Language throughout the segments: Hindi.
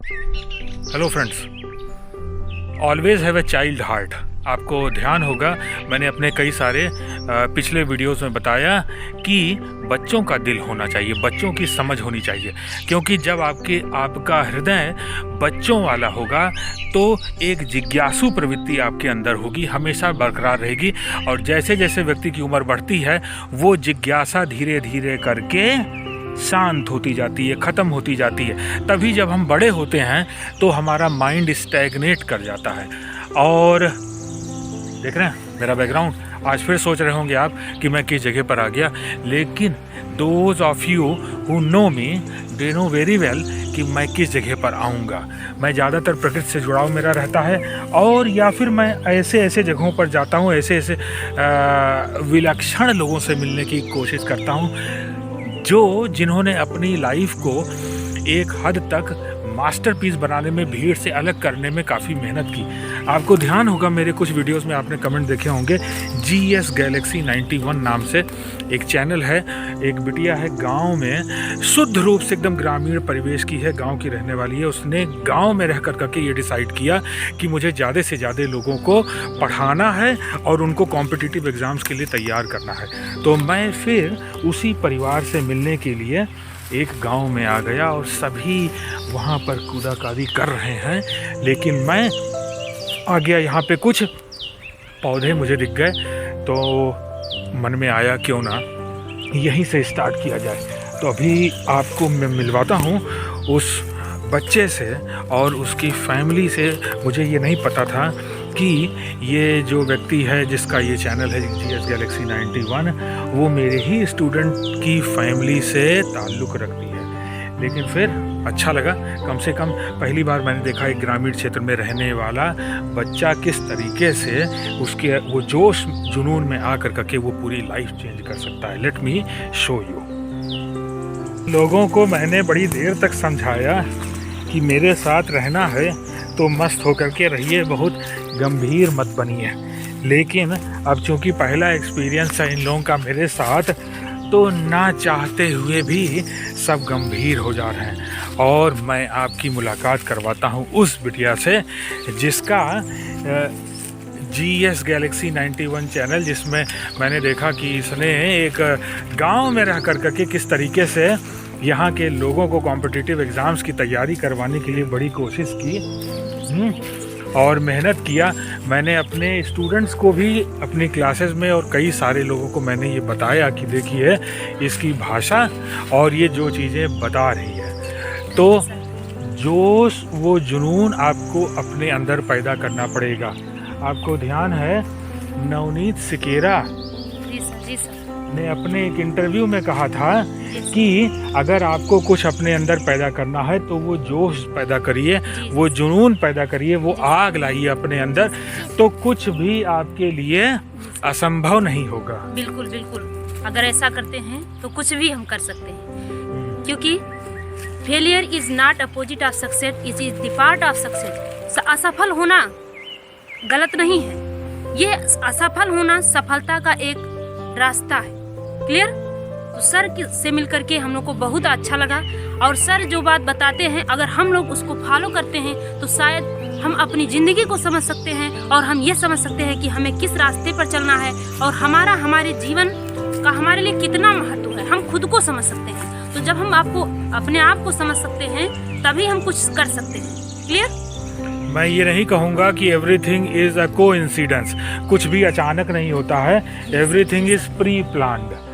Hello friends, always have a child heart. आपको ध्यान होगा मैंने अपने कई सारे पिछले वीडियोस में बताया कि बच्चों का दिल होना चाहिए, बच्चों की समझ होनी चाहिए, क्योंकि जब आपका हृदय बच्चों वाला होगा तो एक जिज्ञासु प्रवृत्ति आपके अंदर होगी, हमेशा बरकरार रहेगी। और जैसे जैसे व्यक्ति की उम्र बढ़ती है वो जिज्ञासा धीरे धीरे करके शांत होती जाती है, ख़त्म होती जाती है। तभी जब हम बड़े होते हैं तो हमारा माइंड स्टैग्नेट कर जाता है। और देख रहे हैं मेरा बैकग्राउंड, आज फिर सोच रहे होंगे आप कि मैं किस जगह पर आ गया, लेकिन those of you who know me they know very well कि मैं किस जगह पर आऊँगा। मैं ज़्यादातर प्रकृति से जुड़ाव मेरा रहता है, और या फिर मैं ऐसे जगहों पर जाता हूँ, ऐसे विलक्षण लोगों से मिलने की कोशिश करता हूँ जिन्होंने अपनी लाइफ को एक हद तक मास्टरपीस बनाने में, भीड़ से अलग करने में काफ़ी मेहनत की। आपको ध्यान होगा मेरे कुछ वीडियोस में आपने कमेंट देखे होंगे, GS Galaxy 91 नाम से एक चैनल है। एक बिटिया है गांव में, शुद्ध रूप से एकदम ग्रामीण परिवेश की है, गांव की रहने वाली है। उसने गांव में रह करके ये डिसाइड किया कि मुझे ज़्यादा से ज़्यादा लोगों को पढ़ाना है और उनको कॉम्पिटिटिव एग्ज़ाम्स के लिए तैयार करना है। तो मैं फिर उसी परिवार से मिलने के लिए एक गांव में आ गया और सभी वहाँ पर कूदाकादी कर रहे हैं, लेकिन मैं आ गया यहाँ पे। कुछ पौधे मुझे दिख गए तो मन में आया क्यों ना यहीं से स्टार्ट किया जाए। तो अभी आपको मैं मिलवाता हूँ उस बच्चे से और उसकी फैमिली से। मुझे ये नहीं पता था कि ये जो व्यक्ति है जिसका ये चैनल है GS Galaxy 91, वो मेरे ही स्टूडेंट की फैमिली से ताल्लुक़ रखती है। लेकिन फिर अच्छा लगा, कम से कम पहली बार मैंने देखा एक ग्रामीण क्षेत्र में रहने वाला बच्चा किस तरीके से उसके वो जोश जुनून में आकर करके वो पूरी लाइफ चेंज कर सकता है। Let me show you. लोगों को मैंने बड़ी देर तक समझाया कि मेरे साथ रहना है तो मस्त होकर के रहिए, बहुत गंभीर मत बनिए। लेकिन अब चूंकि पहला एक्सपीरियंस है इन लोगों का मेरे साथ, तो ना चाहते हुए भी सब गंभीर हो जा रहे हैं। और मैं आपकी मुलाकात करवाता हूँ उस बिटिया से जिसका GS Galaxy 91 चैनल, जिसमें मैंने देखा कि इसने एक गांव में रह कर के किस तरीके से यहाँ के लोगों को कॉम्पिटिटिव एग्ज़ाम्स की तैयारी करवाने के लिए बड़ी कोशिश की और मेहनत किया। मैंने अपने स्टूडेंट्स को भी अपनी क्लासेस में और कई सारे लोगों को मैंने ये बताया कि देखिए इसकी भाषा और ये जो चीज़ें बता रही है, तो जोश वो जुनून आपको अपने अंदर पैदा करना पड़ेगा। आपको ध्यान है नवनीत सिकेरा ने अपने एक इंटरव्यू में कहा था कि अगर आपको कुछ अपने अंदर पैदा करना है तो वो जोश पैदा करिए, वो जुनून पैदा करिए, वो आग लाइए अपने अंदर, तो कुछ भी आपके लिए असंभव नहीं होगा। बिल्कुल बिल्कुल, अगर ऐसा करते हैं तो कुछ भी हम कर सकते हैं, क्योंकि failure is not opposite of success, it is the part of success. असफल होना गलत नहीं है, ये असफल होना सफलता का एक रास्ता है। क्लियर? तो सर से मिलकर के हम लोग को बहुत अच्छा लगा, और सर जो बात बताते हैं अगर हम लोग उसको फॉलो करते हैं तो शायद हम अपनी ज़िंदगी को समझ सकते हैं, और हम ये समझ सकते हैं कि हमें किस रास्ते पर चलना है और हमारे जीवन का हमारे लिए कितना महत्व है, हम खुद को समझ सकते हैं। तो जब हम अपने आप को समझ सकते हैं तभी हम कुछ कर सकते हैं। क्लियर? मैं ये नहीं कहूँगा कि एवरीथिंग इज़ अ कोइंसिडेंस, कुछ भी अचानक नहीं होता है, एवरीथिंग इज़ प्री प्लान्ड।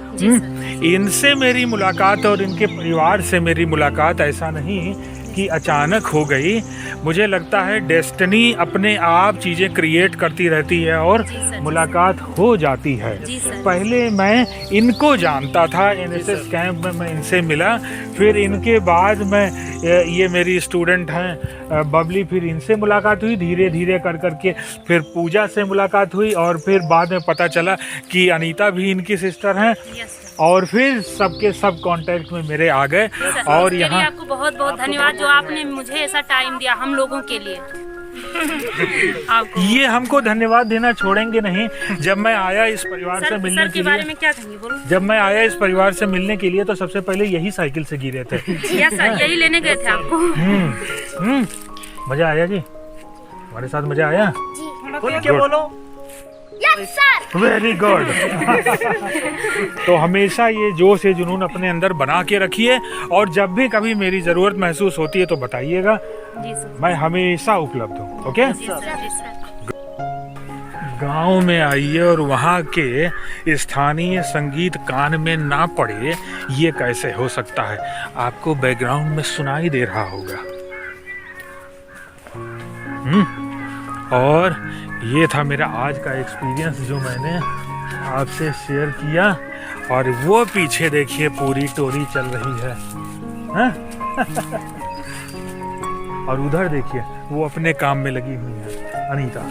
इनसे मेरी मुलाकात और इनके परिवार से मेरी मुलाकात ऐसा नहीं कि अचानक हो गई। मुझे लगता है डेस्टिनी अपने आप चीज़ें क्रिएट करती रहती है और मुलाकात हो जाती है। पहले मैं इनको जानता था, NSS कैंप में मैं इनसे मिला, फिर इनके बाद मैं ये मेरी स्टूडेंट हैं बबली, फिर इनसे मुलाकात हुई धीरे धीरे करके, फिर पूजा से मुलाकात हुई, और फिर बाद में पता चला कि अनीता भी इनकी सिस्टर हैं, और फिर सबके सब कांटेक्ट में मेरे आ गए। और यहाँ आपको बहुत बहुत धन्यवाद जो आपने मुझे ऐसा टाइम दिया हम लोगों के लिए। आपको ये हमको धन्यवाद देना छोड़ेंगे नहीं। जब मैं आया इस परिवार से मिलने सर के के बारे लिए, में क्या कहेंगे बोलो। जब मैं आया इस परिवार से मिलने के लिए तो सबसे पहले यही साइकिल से गिरे थे। यस सर, यही लेने गए थे आपको। मजा आया जी, हमारे साथ मजा आया। खुल के बोलो। Very good. तो हमेशा ये जोश ये जुनून अपने अंदर बना के रखिए, और जब भी कभी मेरी ज़रूरत महसूस होती है तो बताइएगा, जी सर। मैं हमेशा उपलब्ध हूँ। ओके। जी सर। गांव में आइए और वहाँ के स्थानीय संगीत कान में ना पड़े, ये कैसे हो सकता है? आपको बैकग्राउंड में सुनाई दे रहा होगा। और ये था मेरा आज का एक्सपीरियंस जो मैंने आपसे शेयर किया। और वो पीछे देखिए पूरी टोली चल रही है, हाँ? और उधर देखिए वो अपने काम में लगी हुई है, अनीता।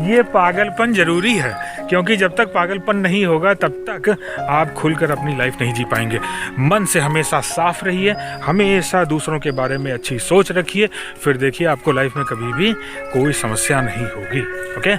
ये पागलपन जरूरी है, क्योंकि जब तक पागलपन नहीं होगा तब तक आप खुलकर अपनी लाइफ नहीं जी पाएंगे। मन से हमेशा साफ रहिए, हमेशा दूसरों के बारे में अच्छी सोच रखिए, फिर देखिए आपको लाइफ में कभी भी कोई समस्या नहीं होगी। ओके।